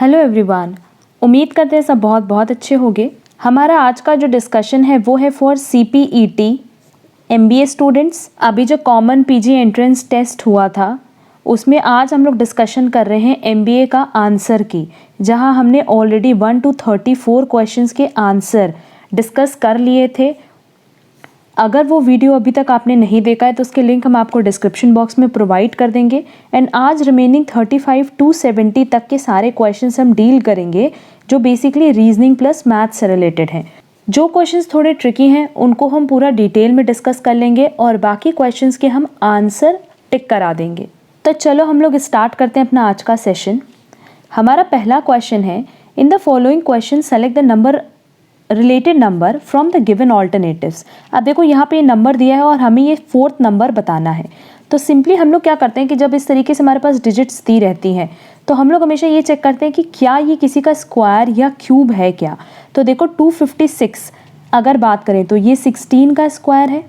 Hello everyone, उम्मीद करते हैं सब बहुत बहुत अच्छे होंगे। हमारा आज का जो डिस्कशन है वो है फॉर CPET MBA स्टूडेंट्स। अभी जो कॉमन PG एंट्रेंस टेस्ट हुआ था उसमें आज हम लोग डिस्कशन कर रहे हैं MBA का आंसर की, जहां हमने ऑलरेडी 1 to 34 क्वेश्चंस के आंसर डिस्कस कर लिए थे। अगर वो वीडियो अभी तक आपने नहीं देखा है तो उसके लिंक हम आपको डिस्क्रिप्शन बॉक्स में प्रोवाइड कर देंगे। एंड आज रिमेनिंग 35 to 70 तक के सारे क्वेश्चंस हम डील करेंगे जो बेसिकली रीजनिंग प्लस मैथ्स से रिलेटेड हैं। जो क्वेश्चंस थोड़े ट्रिकी हैं उनको हम पूरा डिटेल में डिस्कस कर लेंगे और बाकी क्वेश्चंस के हम आंसर टिक करा देंगे। तो चलो हम लोग स्टार्ट करते हैं अपना आज का सेशन। हमारा पहला क्वेश्चन है, इन the following question select the number related number from the given alternatives. अब देखो यहाँ पे ये नंबर दिया है और हमें ये फोर्थ नंबर बताना है। तो सिंपली हम लोग क्या करते हैं कि जब इस तरीके से हमारे पास डिजिट्स दी रहती हैं तो हम लोग हमेशा ये चेक करते हैं कि क्या ये किसी का स्क्वायर या क्यूब है क्या। तो देखो 256 अगर बात करें तो ये 16 का स्क्वायर है।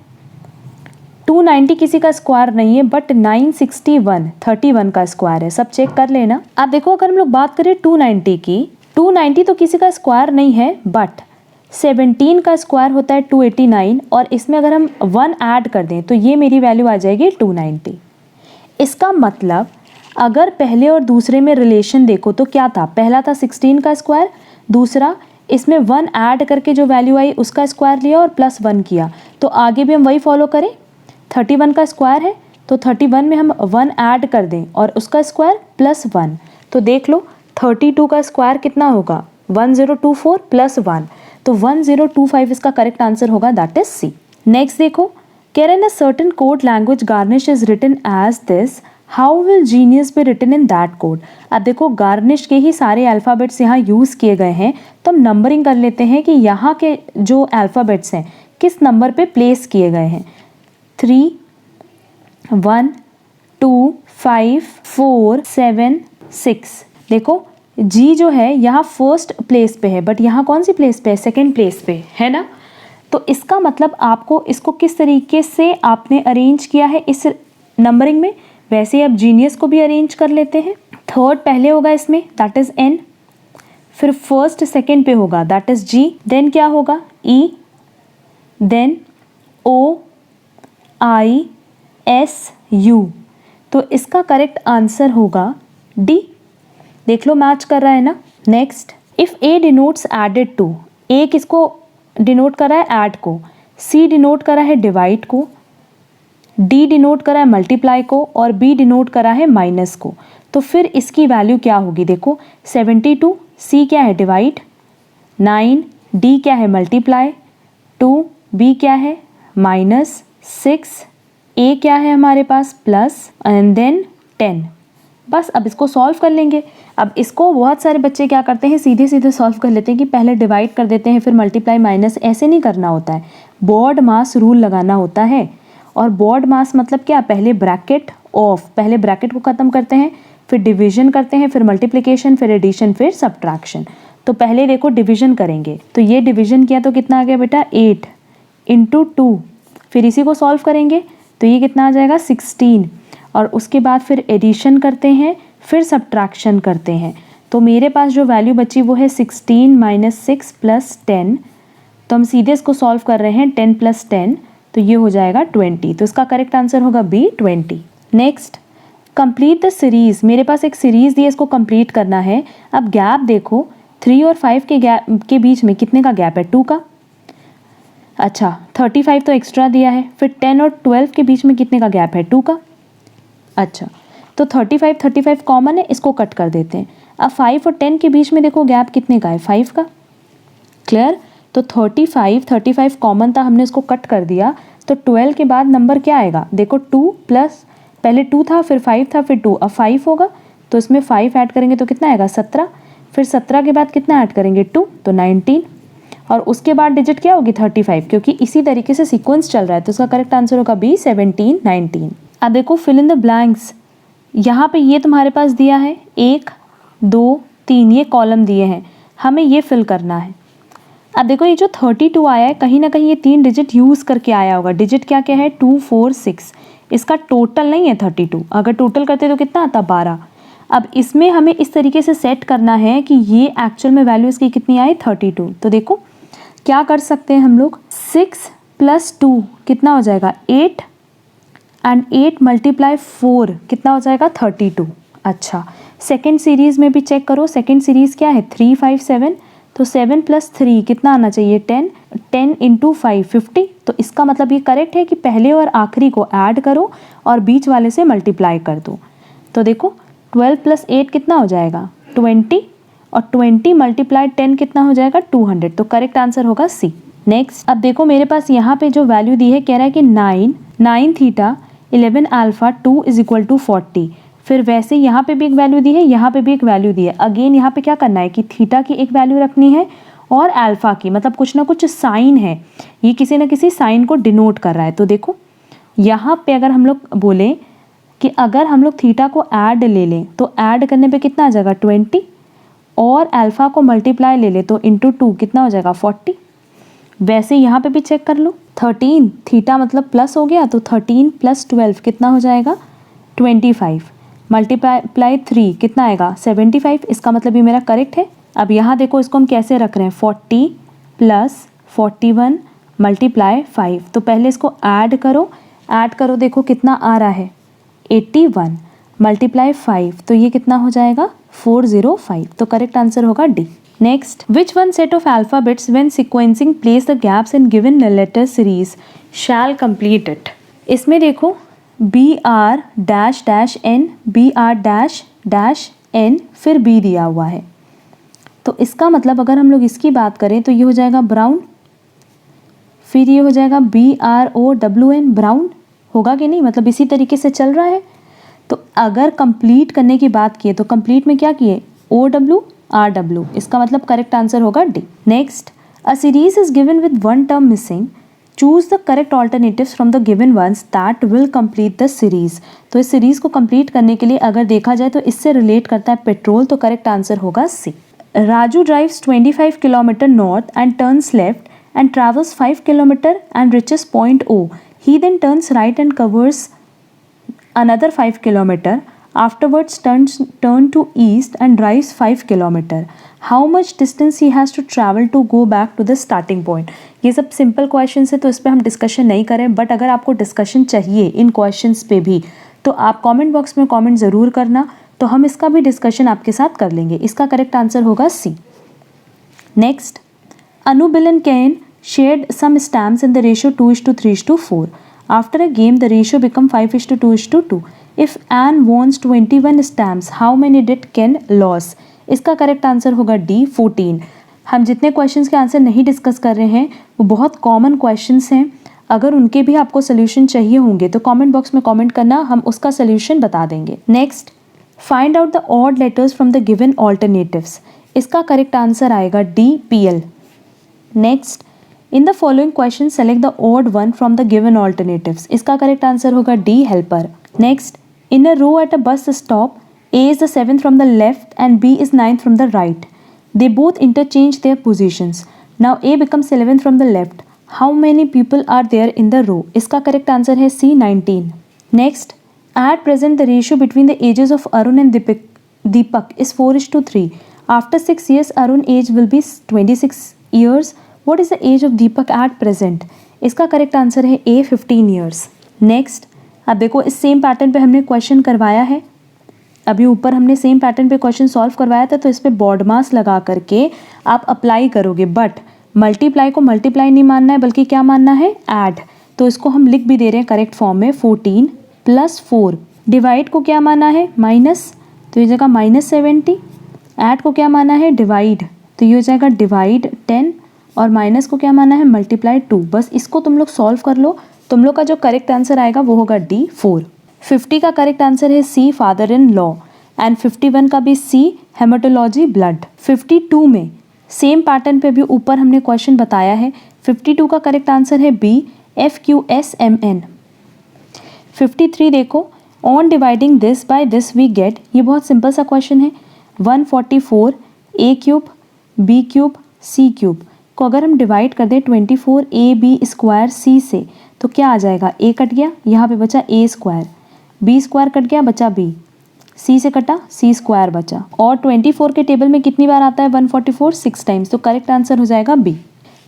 290 किसी का स्क्वायर नहीं है बट 961 31 का स्क्वायर है। सब चेक कर लेना। अब देखो अगर हम लोग बात करें 290 की, 290 तो किसी का स्क्वायर नहीं है बट 17 का स्क्वायर होता है 289 और इसमें अगर हम 1 ऐड कर दें तो ये मेरी वैल्यू आ जाएगी 290। इसका मतलब अगर पहले और दूसरे में रिलेशन देखो तो क्या था, पहला था 16 का स्क्वायर, दूसरा इसमें 1 ऐड करके जो वैल्यू आई उसका स्क्वायर लिया और प्लस 1 किया। तो आगे भी हम वही फॉलो करें। 31 का स्क्वायर है तो 31 में हम 1 ऐड कर दें और उसका स्क्वायर प्लस 1। तो देख लो 32 का स्क्वायर कितना होगा, 1024 प्लस 1, तो 1025 इसका करेक्ट आंसर होगा, दैट इज सी। नेक्स्ट देखो, care in a certain code language garnish is written as this, how will genius be written in that code. अब देखो गार्निश के ही सारे अल्फ़ाबेट्स यहाँ यूज़ किए गए हैं तो हम नंबरिंग कर लेते हैं कि यहाँ के जो अल्फ़ाबेट्स हैं किस नंबर पे प्लेस किए गए हैं। 3 1 2 5 4 7 6। देखो जी जो है यहाँ फर्स्ट प्लेस पे है बट यहाँ कौन सी प्लेस पे है, सेकंड प्लेस पे है ना। तो इसका मतलब आपको इसको किस तरीके से आपने अरेंज किया है इस नंबरिंग में, वैसे ही आप जीनियस को भी अरेंज कर लेते हैं। थर्ड पहले होगा इसमें, दैट इज एन, फिर फर्स्ट सेकंड पे होगा दैट इज जी, देन क्या होगा E, then O I S U. तो इसका करेक्ट आंसर होगा डी। देख लो मैच कर रहा है ना। Next, if A denotes added to, A किसको डिनोट कर रहा है, ऐड को, सी डिनोट करा है डिवाइड को, डी डिनोट करा है मल्टीप्लाई को और बी डिनोट करा है माइनस को। तो फिर इसकी वैल्यू क्या होगी, देखो 72, सी क्या है डिवाइड, 9, डी क्या है मल्टीप्लाई, 2, बी क्या है माइनस, 6, ए क्या है हमारे पास प्लस एंड देन 10। बस अब इसको सॉल्व कर लेंगे। अब इसको बहुत सारे बच्चे क्या करते हैं, सीधे सीधे सॉल्व कर लेते हैं कि पहले डिवाइड कर देते हैं फिर मल्टीप्लाई माइनस। ऐसे नहीं करना होता है, बॉड मास रूल लगाना होता है। और बॉड मास मतलब क्या, पहले ब्रैकेट ऑफ, पहले ब्रैकेट को ख़त्म करते हैं फिर डिवीजन करते हैं फिर मल्टीप्लिकेशन फिर एडिशन फिर सब्ट्रैक्शन। तो पहले देखो डिवीजन करेंगे तो ये डिवीजन किया तो कितना आ गया बेटा 8 इंटू 2, फिर इसी को सॉल्व करेंगे तो ये कितना आ जाएगा 16 और उसके बाद फिर एडिशन करते हैं फिर सब्ट्रैक्शन करते हैं। तो मेरे पास जो वैल्यू बची वो है 16 माइनस 6 प्लस 10। तो हम सीधे इसको सॉल्व कर रहे हैं 10 प्लस 10 तो ये हो जाएगा 20। तो इसका करेक्ट आंसर होगा B 20। Next, complete the series. मेरे पास एक सीरीज दी है, इसको कंप्लीट करना है। अब गैप देखो 3 और 5 के गैप के बीच में कितने का गैप है, 2 का। अच्छा 35 तो एक्स्ट्रा दिया है, फिर 10 और 12 के बीच में कितने का गैप है, 2 का। अच्छा तो 35 कॉमन है, इसको कट कर देते हैं। अब 5 और 10 के बीच में देखो गैप कितने का है, 5 का। क्लियर। तो 35 कॉमन था, हमने इसको कट कर दिया। तो 12 के बाद नंबर क्या आएगा, देखो 2 प्लस, पहले 2 था फिर 5 था फिर 2, अब 5 होगा तो इसमें 5 ऐड करेंगे तो कितना आएगा 17, फिर 17 के बाद कितना ऐड करेंगे 2 तो 19 और उसके बाद डिजिट क्या होगी 35, क्योंकि इसी तरीके से सीक्वेंस चल रहा है। तो इसका करेक्ट आंसर होगा बी 17 19। अब देखो फिल इन द ब्लैंक्स। यहाँ पे ये तुम्हारे पास दिया है 1 2 3, ये कॉलम दिए हैं, हमें ये फिल करना है। अब देखो ये जो 32 आया है कहीं ना कहीं ये 3 डिजिट यूज़ करके आया होगा। डिजिट क्या क्या है 2 4 6, इसका टोटल नहीं है 32। अगर टोटल करते तो कितना आता 12। अब इसमें हमें इस तरीके से सेट करना है कि ये एक्चुअल में वैल्यू इसकी कितनी आई 32। तो देखो क्या कर सकते हैं हम लोग, 6 + 2 कितना हो जाएगा 8 एंड 8 × 4 कितना हो जाएगा 32। अच्छा, सेकेंड सीरीज़ में भी चेक करो, सेकेंड सीरीज़ क्या है 3 5 7, तो 7 + 3 कितना आना चाहिए 10, 10 × 5 50। तो इसका मतलब ये करेक्ट है कि पहले और आखिरी को ऐड करो और बीच वाले से मल्टीप्लाई कर दो। तो देखो 12 + 8 कितना हो जाएगा 20, और 20 × 10 कितना हो जाएगा 200। तो करेक्ट आंसर होगा सी। नेक्स्ट, अब देखो मेरे पास यहाँ पे जो वैल्यू दी है कह रहा है कि 9 थीटा 11 अल्फा 2 = 40। फिर वैसे यहाँ पे भी एक वैल्यू दी है, यहाँ पे भी एक वैल्यू दी है। अगेन यहाँ पे क्या करना है कि थीटा की एक वैल्यू रखनी है और अल्फा की, मतलब कुछ ना कुछ साइन है, ये किसी ना किसी साइन को डिनोट कर रहा है। तो देखो यहाँ पे अगर हम लोग बोले कि अगर हम लोग थीटा को ऐड ले लें तो ऐड करने पे कितना आ जाएगा 20, और अल्फा को मल्टीप्लाई ले ले तो इंटू 2 कितना हो जाएगा 40। वैसे यहाँ पे भी चेक कर लो, 13 थीटा मतलब प्लस हो गया, तो 13 + 12 कितना हो जाएगा 25, मल्टीप्लाई 3 कितना आएगा 75। इसका मतलब ये मेरा करेक्ट है। अब यहाँ देखो इसको हम कैसे रख रहे हैं, 40 + 41 × 5। तो पहले इसको ऐड करो देखो कितना आ रहा है 81 × 5, तो ये कितना हो जाएगा 405। तो करेक्ट आंसर होगा D. Next, which one set of alphabets when sequencing place the gaps in given letter series shall complete it. इसमें देखो BR-N, BR-N, फिर B दिया हुआ है। तो इसका मतलब अगर हम लोग इसकी बात करें तो ये हो जाएगा ब्राउन, फिर ये हो जाएगा BROWN, ब्राउन होगा कि नहीं, मतलब इसी तरीके से चल रहा है। तो अगर कंप्लीट करने की बात की तो कंप्लीट में क्या किए OWRW, इसका मतलब करेक्ट आंसर होगा D. Next, a series is given with one term missing, choose the correct alternatives from the given ones that will complete the series. तो इस सीरीज को कंप्लीट करने के लिए अगर देखा जाए तो इससे रिलेट करता है पेट्रोल, तो करेक्ट आंसर होगा C. Raju drives 25 kilometre north and turns left and travels 5 km and reaches point O. He then turns right and covers another 5 km. Afterwards turn to east and drives 5 km. How much distance he has to travel to go back to the starting point? ये सब simple question है तो इस पर हम discussion नहीं करें, but अगर आपको डिस्कशन चाहिए इन क्वेश्चंस पे भी तो आप कमेंट बॉक्स में कमेंट ज़रूर करना, तो हम इसका भी डिस्कशन आपके साथ कर लेंगे। इसका करेक्ट आंसर होगा C. Next, Anu, Bill and Cain shared some stamps in the ratio 2:3:4. After a game, the ratio became 5:2:2. If Anne wants 21 stamps, how many did Ken lose? इसका करेक्ट आंसर होगा D 14। हम जितने questions के answer नहीं discuss कर रहे हैं वो बहुत कॉमन क्वेश्चंस हैं। अगर उनके भी आपको सोल्यूशन चाहिए होंगे तो कमेंट बॉक्स में कमेंट करना, हम उसका सोल्यूशन बता देंगे। Next, find out the odd letters from the given alternatives. इसका करेक्ट आंसर आएगा D PL। Next, in the following question select the odd one from the given alternatives. इसका correct answer होगा D helper. Next, in a row at a bus stop, A is the 7th from the left and B is 9th from the right. They both interchange their positions. Now A becomes 11th from the left. How many people are there in the row? इसका correct answer है C 19. Next, at present the ratio between the ages of Arun and Deepak is 4:3. After 6 years Arun age will be 26 years. What is the age of Deepak at present? इसका correct answer है A 15 years. Next, अब देखो इस same pattern पे हमने question करवाया है, अभी ऊपर हमने सेम पैटर्न पे क्वेश्चन सॉल्व करवाया था, तो इस पे बॉड मास लगा करके आप अप्लाई करोगे, बट मल्टीप्लाई को मल्टीप्लाई नहीं मानना है बल्कि क्या मानना है ऐड। तो इसको हम लिख भी दे रहे हैं करेक्ट फॉर्म में 14 + 4। डिवाइड को क्या माना है माइनस, तो ये जगह -70। ऐड को क्या माना है डिवाइड, तो ये हो जाएगा डिवाइड 10, और माइनस को क्या माना है मल्टीप्लाई 2। बस इसको तुम लोग सॉल्व कर लो, तुम लोग का जो करेक्ट आंसर आएगा वो होगा D 4। 50 का करेक्ट आंसर है C father in law, and 51 का भी C हेमाटोलॉजी ब्लड। 52 में सेम पैटर्न पे भी ऊपर हमने क्वेश्चन बताया है, 52 का करेक्ट आंसर है B FQSMN। 53 देखो, on dividing this by this we get, ये बहुत सिंपल सा क्वेश्चन है, 144 A³ B³ C³ को अगर हम डिवाइड कर दें 24 AB² C से तो क्या आ जाएगा, A कट गया, यहाँ पे बचा A², B² कट गया बचा B, सी से कटा, सी स्क्वायर बचा। और 24 के टेबल में कितनी बार आता है 144? 6 टाइम्स। तो करेक्ट आंसर हो जाएगा बी।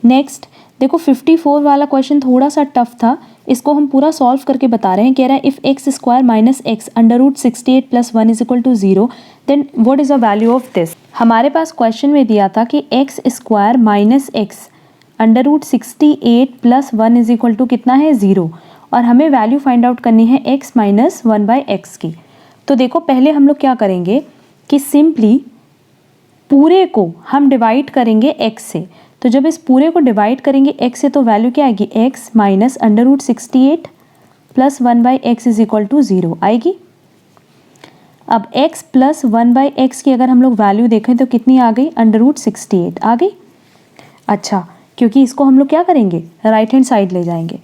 नेक्स्ट देखो 54 वाला क्वेश्चन थोड़ा सा टफ था, इसको हम पूरा सॉल्व करके बता रहे हैं। कह रहा है if x square minus x under root 68 plus 1 is equal to 0 then what is the value of this. हमारे पास क्वेश्चन में दिया था कि x square minus x under root 68 plus 1 is equal to कितना है 0, और हमें वैल्यू फाइंड आउट करनी है x माइनस 1 बाई एक्स की। तो देखो पहले हम लोग क्या करेंगे कि सिंपली पूरे को हम डिवाइड करेंगे x से। तो जब इस पूरे को डिवाइड करेंगे x से तो वैल्यू क्या आएगी, x minus under root 68 plus 1 by x is equal to 0 आएगी। अब x प्लस 1 बाई एक्स की अगर हम लोग वैल्यू देखें तो कितनी आ गई, अंडर रूट 68 आ गई। अच्छा, क्योंकि इसको हम लोग क्या करेंगे, राइट हैंड साइड ले जाएंगे।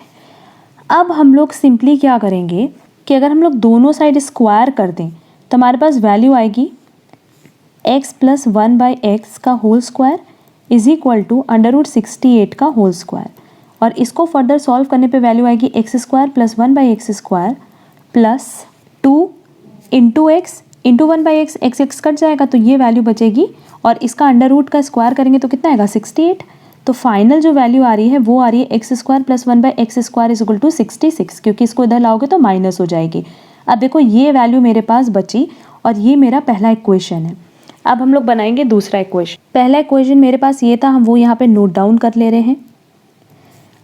अब हम लोग सिंपली क्या करेंगे कि अगर हम लोग दोनों साइड स्क्वायर कर दें तो हमारे पास वैल्यू आएगी x प्लस 1 बाई एक्स का whole square is equal to under root 68 का होल स्क्वायर। और इसको फर्दर सॉल्व करने पे वैल्यू आएगी x square plus 1 by x square plus 2 into x into 1 by x, x x cut जाएगा तो ये वैल्यू बचेगी, और इसका अंडर रूट का स्क्वायर करेंगे तो कितना आएगा 68। तो फाइनल जो वैल्यू आ रही है वो आ रही है x square plus 1 by x square is equal to 66, क्योंकि इसको इधर लाओगे तो माइनस हो जाएगी। अब देखो ये वैल्यू मेरे पास बची और ये मेरा पहला इक्वेशन है। अब हम लोग बनाएंगे दूसरा इक्वेशन। पहला इक्वेशन मेरे पास ये था, हम वो यहाँ पे नोट डाउन कर ले रहे हैं।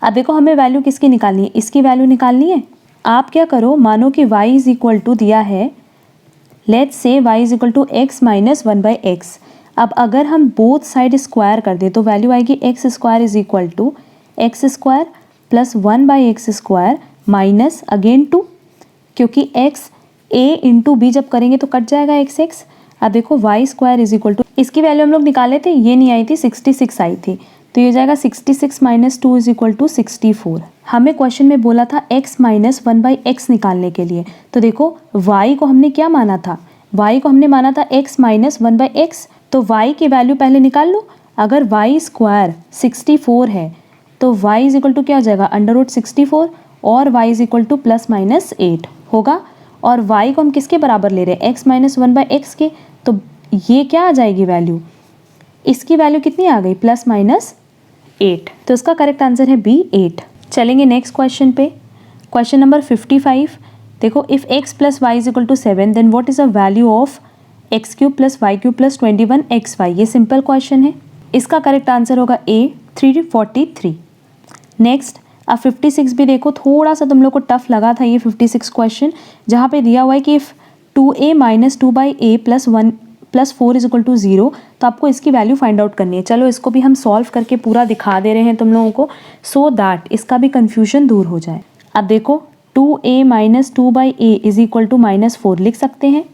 अब देखो हमें वैल्यू किसकी निकालनी है, इसकी वैल्यू निकालनी है। आप क्या करो, मानो कि y इज इक्वल टू दिया है, let's say y is equal to x minus 1 by x. अब अगर हम बोथ साइड स्क्वायर कर दें तो वैल्यू आएगी x square is equal to x square plus 1 by x square minus again 2, क्योंकि एक्स ए इंटू बी जब करेंगे तो कट जाएगा एक्स एक्स। अब देखो y square is equal to, इसकी वैल्यू हम लोग निकाले थे, ये नहीं आई थी, 66 आई थी, तो ये हो जाएगा 66 माइनस 2 इज इक्वल टू 64। हमें क्वेश्चन में बोला था x माइनस 1 बाई एक्स निकालने के लिए। तो देखो y को हमने क्या माना था, y को हमने माना था x माइनस 1 बाई एक्स, तो y की वैल्यू पहले निकाल लो। अगर y स्क्वायर 64 है तो y इज इक्वल टू क्या हो जाएगा, अंडर रूट 64, और y is equal two plus minus 8 होगा। और y को हम किसके बराबर ले रहे हैं, x माइनस 1 बाई एक्स के, तो ये क्या आ जाएगी वैल्यू, इसकी वैल्यू कितनी आ गई, प्लस माइनस 8। तो इसका करेक्ट आंसर है बी 8। चलेंगे नेक्स्ट क्वेश्चन पे, क्वेश्चन नंबर 55। देखो if x plus y is equal to 7 then what is the value of x cube plus y cube plus 21xy। ये सिंपल क्वेश्चन है, इसका correct answer होगा ए 343। Next अब 56 भी देखो, थोड़ा सा तुम लोग को टफ लगा था ये 56 क्वेश्चन, जहाँ पे दिया हुआ है कि if 2a minus 2 by a plus 1 plus 4 is equal to 0, तो आपको इसकी वैल्यू फाइंड आउट करनी है। चलो इसको भी हम सॉल्व करके पूरा दिखा दे रहे हैं तुम लोगों को, सो दैट इसका भी कन्फ्यूजन दूर हो जाए। अब देखो 2a minus 2 by a is equal to minus 4 लिख सकते हैं।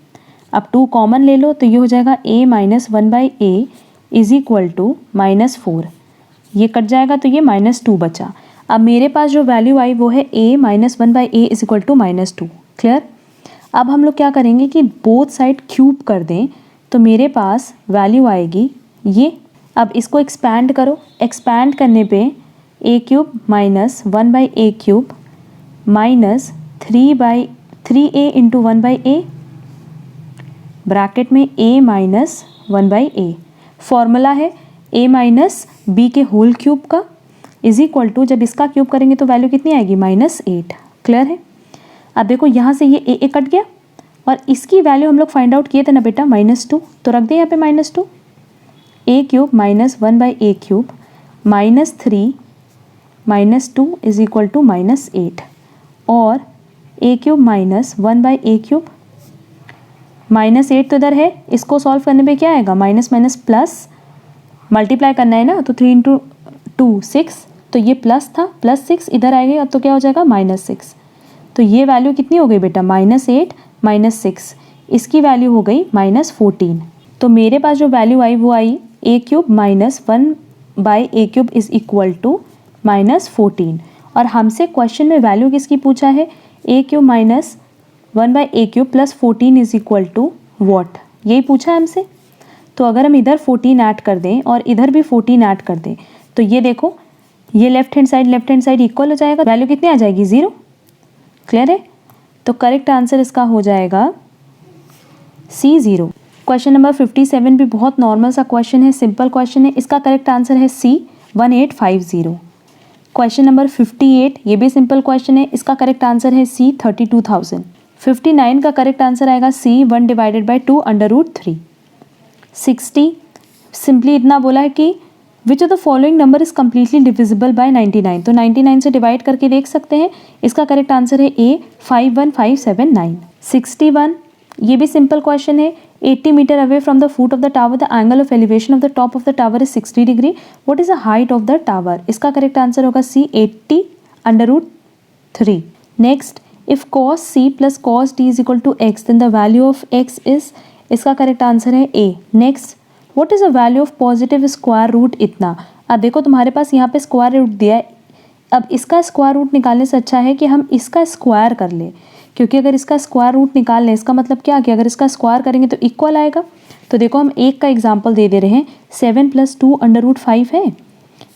अब 2 कॉमन ले लो तो ये हो जाएगा a minus 1 by a is equal to minus 4, ये कट जाएगा तो ये माइनस 2 बचा। अब मेरे पास जो वैल्यू आई वो है a minus 1 by a is equal to minus 2। Clear. अब हम लोग क्या करेंगे कि बोथ साइड क्यूब कर दें तो मेरे पास वैल्यू आएगी ये। अब इसको एक्सपैंड करो, एक्सपैंड करने पे a cube minus 1 by a cube minus 3a into 1 by A bracket में a minus 1 by A. Formula है a माइनस बी के होल क्यूब का इज इक्वल टू, जब इसका क्यूब करेंगे तो वैल्यू कितनी आएगी, माइनस 8। क्लियर है। अब देखो यहाँ से ये a कट गया और इसकी वैल्यू हम लोग फाइंड आउट किए थे ना बेटा, माइनस 2, तो रख दें यहाँ पे minus 2। a cube minus 1 by a cube minus 3 minus 2 is equal to minus 8, और a cube minus 1 by a cube minus 8 तो इधर है, इसको सॉल्व करने पे क्या आएगा, माइनस माइनस प्लस, मल्टीप्लाई करना है ना, तो 3 इंटू 2 6, तो ये प्लस था, प्लस 6 इधर आएगा, अब तो क्या हो जाएगा माइनस 6। तो ये वैल्यू कितनी हो गई बेटा, माइनस 8 माइनस 6, इसकी वैल्यू हो गई माइनस 14। तो मेरे पास जो वैल्यू आई वो आई a cube minus 1 by a cube is equal to minus 14। और हमसे क्वेश्चन में वैल्यू किसकी पूछा है, a cube minus 1 by a cube plus 14 is equal to what, यही पूछा है हमसे। तो अगर हम इधर 14 ऐड कर दें और इधर भी 14 ऐड कर दें तो ये देखो, ये लेफ्ट हैंड साइड इक्वल हो जाएगा, वैल्यू कितनी आ जाएगी, 0। क्लियर है। तो करेक्ट आंसर इसका हो जाएगा सी 0। क्वेश्चन नंबर 57 भी बहुत नॉर्मल सा क्वेश्चन है, सिंपल क्वेश्चन है, इसका करेक्ट आंसर है सी 1850। क्वेश्चन नंबर 58 ये भी सिंपल क्वेश्चन है, इसका करेक्ट आंसर है सी 32,000। 59 का करेक्ट आंसर आएगा सी 1/2 √3। 60 सिंपली इतना बोला है कि which of the following number is completely divisible by 99, तो 99 से डिवाइड करके देख सकते हैं। इसका करेक्ट आंसर है ए 51579। 61 ये भी सिंपल क्वेश्चन है, 80 metre away from the foot of the tower the angle of elevation of the top of the tower is 60 degree, what is the height of the tower. इसका correct answer होगा C 80 √3। Next, if cos c plus cos d is equal to x then the value of x is, इसका correct answer है A. Next, what is the value of positive square root इतना। अब देखो तुम्हारे पास यहाँ पे square root दिया है, अब इसका स्क्वायर रूट निकालने से अच्छा है कि हम इसका स्क्वायर कर लें, क्योंकि अगर इसका स्क्वायर रूट निकाल लें इसका मतलब क्या कि अगर इसका स्क्वायर करेंगे तो इक्वल आएगा। तो देखो हम एक का एग्जाम्पल दे रहे हैं, 7 + 2 √5 है,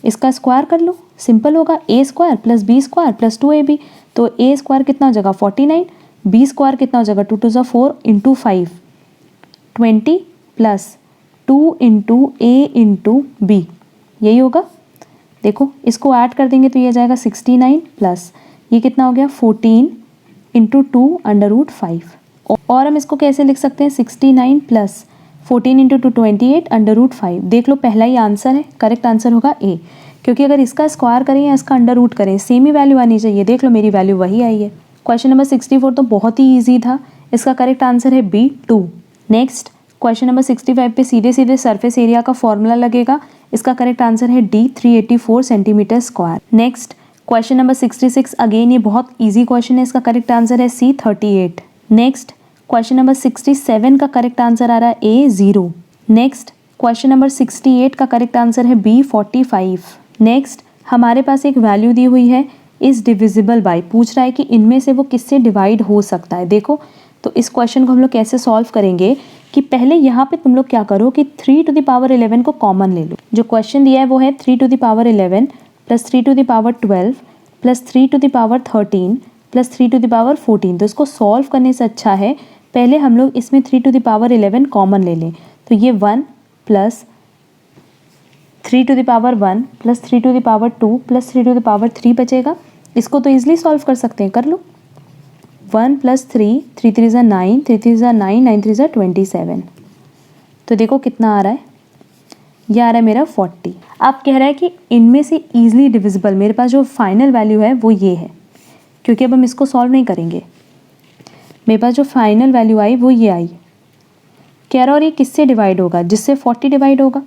इसका स्क्वायर कर लो, सिंपल होगा a² + b² + 2ab। तो a² कितना हो जाएगा 49, b² कितना हो जाएगा 2 × 4 × 5 20 + 2 × a × b, यही होगा। देखो इसको ऐड कर देंगे तो ये जाएगा 69 प्लस ये कितना हो गया 14 × 2 √5। और हम इसको कैसे लिख सकते हैं 69 + 14 × 2 28 √5। देख लो पहला ही आंसर है, करेक्ट आंसर होगा ए, क्योंकि अगर इसका स्क्वायर करें या इसका अंडर रूट करें सेम ही वैल्यू आनी चाहिए। देख लो मेरी वैल्यू वही आई है। क्वेश्चन नंबर 64 तो बहुत ही ईजी था, इसका करेक्ट आंसर है बी 2। नेक्स्ट, क्वेश्चन नंबर 65 पे सीधे सीधे सरफेस एरिया का फॉर्मूला लगेगा, इसका करेक्ट आंसर है D 384 centimetre square. Next, question number 66 again ये बहुत ईजी क्वेश्चन है, इसका करेक्ट आंसर है सी 38। नेक्स्ट, क्वेश्चन नंबर 67 का करेक्ट आंसर आ रहा है ए 0। नेक्स्ट, क्वेश्चन नंबर 68 का करेक्ट आंसर है बी 45। नेक्स्ट, हमारे पास एक वैल्यू दी हुई है इज डिविजिबल बाय, पूछ रहा है कि इनमें से वो किससे डिवाइड हो सकता है। देखो तो इस क्वेश्चन को हम लोग कैसे सॉल्व करेंगे कि पहले यहाँ पे तुम लोग क्या करो कि 3⁻11 को कॉमन ले लो। जो क्वेश्चन दिया है वो है 3⁻11 + 3⁻12 + 3⁻13 + 3⁻14। तो इसको सॉल्व करने से अच्छा है पहले हम लोग इसमें 3⁻11 कॉमन ले लें, तो ये 1 + 3⁻1 + 3⁻2 + 3⁻3 बचेगा। इसको तो ईजिली सॉल्व कर सकते हैं, कर लो। 1 + 3 3 3 = 9 3 3 = 9 9 3 = 27। तो देखो कितना आ रहा है, ये आ रहा है मेरा 40। आप कह रहा है कि इनमें से ईजिली डिविजिबल, मेरे पास जो फाइनल वैल्यू है वो ये है, क्योंकि अब हम इसको सॉल्व नहीं करेंगे। मेरे पास जो फाइनल वैल्यू आई वो ये आई। कह रहा और ये किससे डिवाइड होगा, जिससे 40 डिवाइड होगा।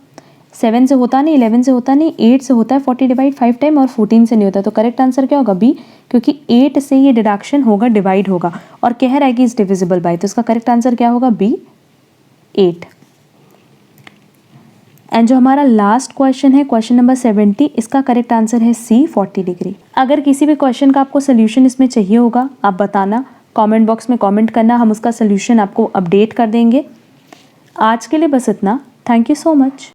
7 से होता नहीं, 11 से होता नहीं, 8 से होता है 40 डिवाइड 5 टाइम, और 14 से नहीं होता। तो करेक्ट आंसर क्या होगा बी, क्योंकि 8 से ये डिडक्शन होगा, डिवाइड होगा, और कह रहा है कि इज डिविजिबल बाय, तो इसका करेक्ट आंसर क्या होगा बी 8। एंड जो हमारा लास्ट क्वेश्चन है क्वेश्चन नंबर 70, इसका करेक्ट आंसर है सी 40 डिग्री। अगर किसी भी क्वेश्चन का आपको सोल्यूशन इसमें चाहिए होगा आप बताना, कमेंट बॉक्स में कमेंट करना, हम उसका सोल्यूशन आपको अपडेट कर देंगे। आज के लिए बस इतना, थैंक यू सो मच।